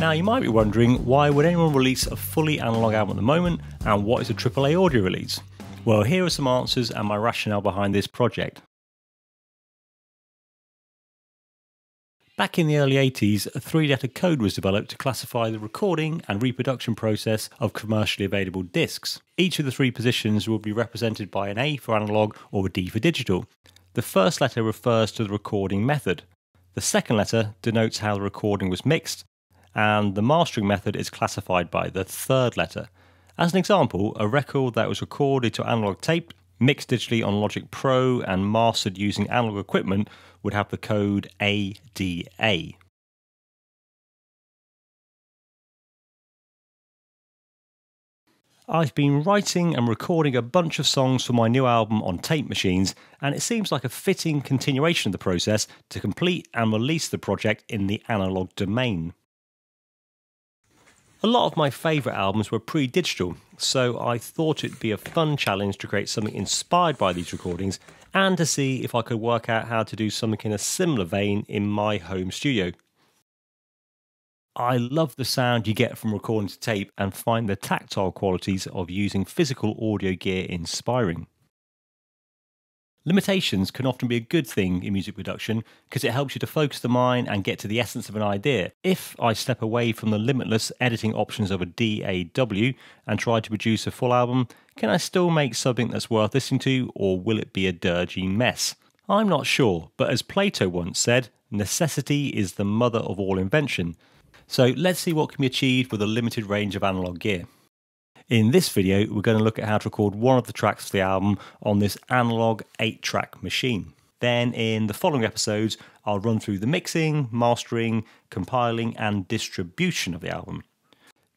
Now you might be wondering, why would anyone release a fully analog album at the moment, and what is a AAA audio release? Well, here are some answers and my rationale behind this project. Back in the early 80s, a 3-letter code was developed to classify the recording and reproduction process of commercially available discs. Each of the 3 positions will be represented by an A for analog or a D for digital. The first letter refers to the recording method. The second letter denotes how the recording was mixed, and the mastering method is classified by the third letter. As an example, a record that was recorded to analog tape, mixed digitally on Logic Pro and mastered using analog equipment would have the code ADA. I've been writing and recording a bunch of songs for my new album on tape machines, and it seems like a fitting continuation of the process to complete and release the project in the analog domain. A lot of my favourite albums were pre-digital, so I thought it'd be a fun challenge to create something inspired by these recordings and to see if I could work out how to do something in a similar vein in my home studio. I love the sound you get from recording to tape and find the tactile qualities of using physical audio gear inspiring. Limitations can often be a good thing in music production because it helps you to focus the mind and get to the essence of an idea. If I step away from the limitless editing options of a DAW and try to produce a full album, can I still make something that's worth listening to, or will it be a dirgy mess? I'm not sure, but as Plato once said, necessity is the mother of all invention. So let's see what can be achieved with a limited range of analog gear. In this video, we're going to look at how to record one of the tracks for the album on this analog 8-track machine. Then in the following episodes, I'll run through the mixing, mastering, compiling and distribution of the album.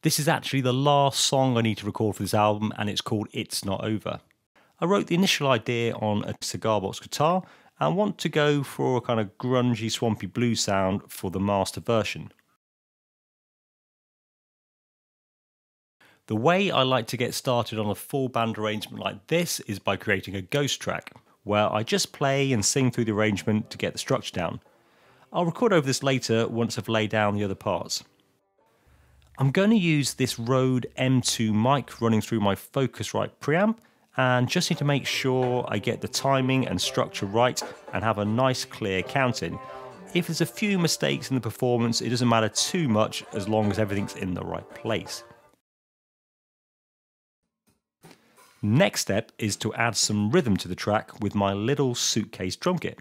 This is actually the last song I need to record for this album, and it's called It's Not Over. I wrote the initial idea on a cigar box guitar and want to go for a kind of grungy, swampy blues sound for the master version. The way I like to get started on a full band arrangement like this is by creating a ghost track, where I just play and sing through the arrangement to get the structure down. I'll record over this later once I've laid down the other parts. I'm going to use this Rode M2 mic running through my Focusrite preamp, and just need to make sure I get the timing and structure right and have a nice clear count in. If there's a few mistakes in the performance, it doesn't matter too much as long as everything's in the right place. Next step is to add some rhythm to the track with my little suitcase drum kit.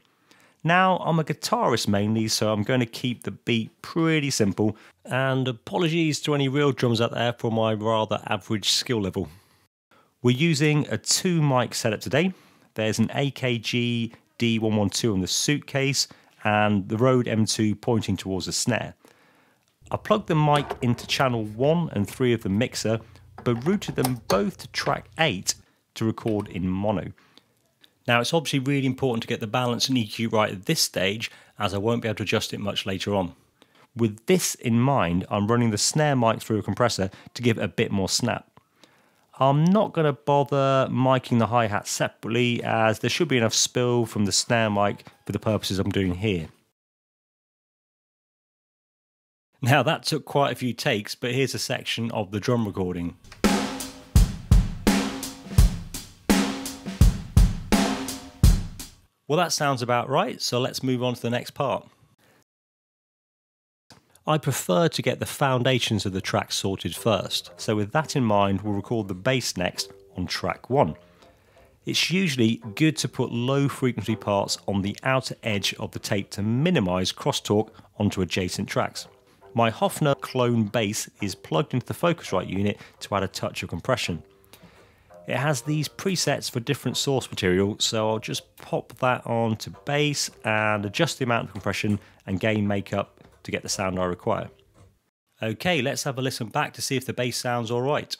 Now, I'm a guitarist mainly, so I'm going to keep the beat pretty simple, and apologies to any real drummers out there for my rather average skill level. We're using a 2-mic setup today. There's an AKG D112 on the suitcase and the Rode M2 pointing towards the snare. I plugged the mic into channel 1 and 3 of the mixer, but routed them both to track 8 to record in mono. Now, it's obviously really important to get the balance and EQ right at this stage, as I won't be able to adjust it much later on. With this in mind, I'm running the snare mic through a compressor to give it a bit more snap. I'm not going to bother miking the hi-hat separately, as there should be enough spill from the snare mic for the purposes I'm doing here. Now, that took quite a few takes, but here's a section of the drum recording. Well, that sounds about right, so let's move on to the next part. I prefer to get the foundations of the track sorted first, so with that in mind, we'll record the bass next on track 1. It's usually good to put low frequency parts on the outer edge of the tape to minimise crosstalk onto adjacent tracks. My Hofner clone bass is plugged into the Focusrite unit to add a touch of compression. It has these presets for different source material, so I'll just pop that on to bass and adjust the amount of compression and gain makeup to get the sound I require. Okay, let's have a listen back to see if the bass sounds alright.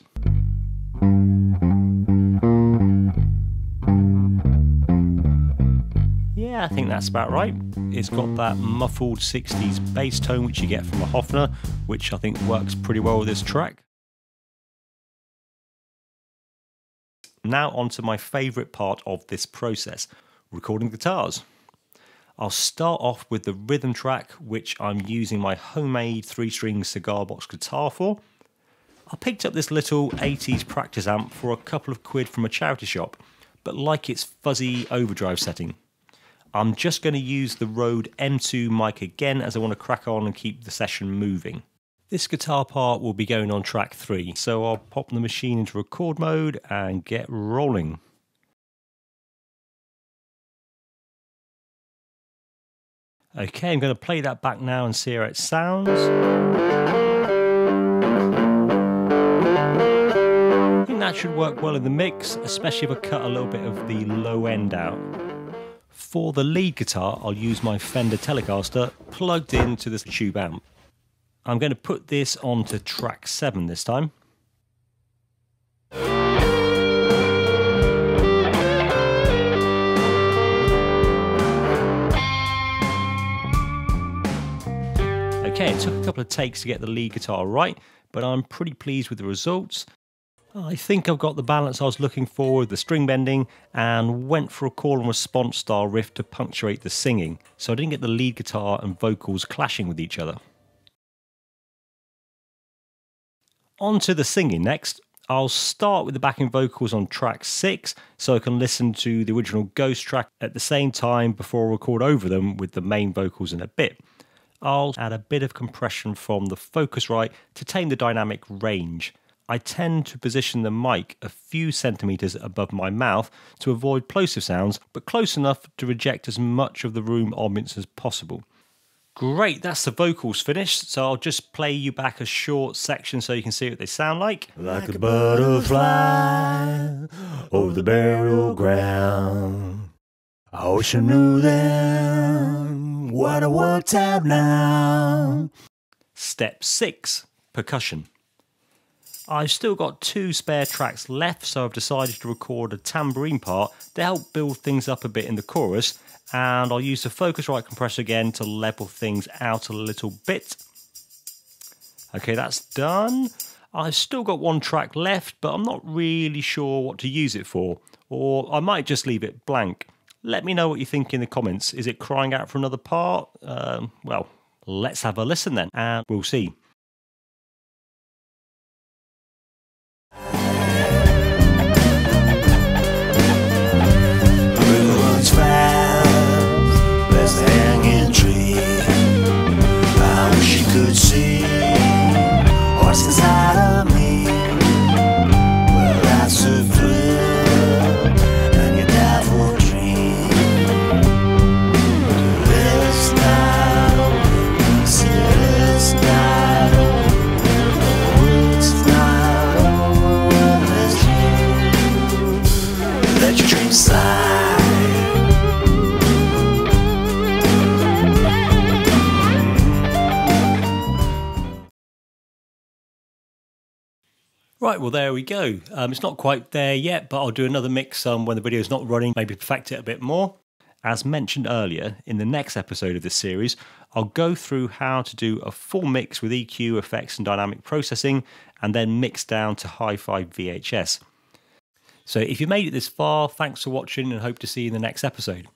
Yeah, I think that's about right. It's got that muffled 60s bass tone which you get from a Hofner, which I think works pretty well with this track. Now on to my favourite part of this process, recording guitars. I'll start off with the rhythm track, which I'm using my homemade 3-string cigar box guitar for. I picked up this little 80s practice amp for a couple of quid from a charity shop, but like its fuzzy overdrive setting. I'm just going to use the Rode M2 mic again as I want to crack on and keep the session moving. This guitar part will be going on track 3, so I'll pop the machine into record mode and get rolling. Okay, I'm going to play that back now and see how it sounds. I think that should work well in the mix, especially if I cut a little bit of the low end out. For the lead guitar, I'll use my Fender Telecaster plugged into this tube amp. I'm going to put this onto track 7 this time. Okay, it took a couple of takes to get the lead guitar right, but I'm pretty pleased with the results. I think I've got the balance I was looking for with the string bending, and went for a call and response style riff to punctuate the singing, so I didn't get the lead guitar and vocals clashing with each other. On to the singing next. I'll start with the backing vocals on track 6 so I can listen to the original Ghost track at the same time before I record over them with the main vocals in a bit. I'll add a bit of compression from the Focusrite to tame the dynamic range. I tend to position the mic a few centimetres above my mouth to avoid plosive sounds, but close enough to reject as much of the room ambience as possible. Great, that's the vocals finished, so I'll just play you back a short section so you can see what they sound like. Like a butterfly over the burial ground, I wish I knew then what I worked out now. Step 6, percussion. I've still got 2 spare tracks left, so I've decided to record a tambourine part to help build things up a bit in the chorus, and I'll use the Focusrite compressor again to level things out a little bit. Okay, that's done. I've still got 1 track left, but I'm not really sure what to use it for, or I might just leave it blank. Let me know what you think in the comments. Is it crying out for another part? Well, let's have a listen then, and we'll see. Could see what's inside of me. Well, that's a thrill, and you die for a dream. It's not over, it's not over, it's not over, it's you. Let your dreams slide. Right, well there we go. It's not quite there yet, but I'll do another mix when the video's not running, maybe perfect it a bit more. As mentioned earlier, in the next episode of this series, I'll go through how to do a full mix with EQ, effects and dynamic processing, and then mix down to hi-fi VHS. So if you made it this far, thanks for watching and hope to see you in the next episode.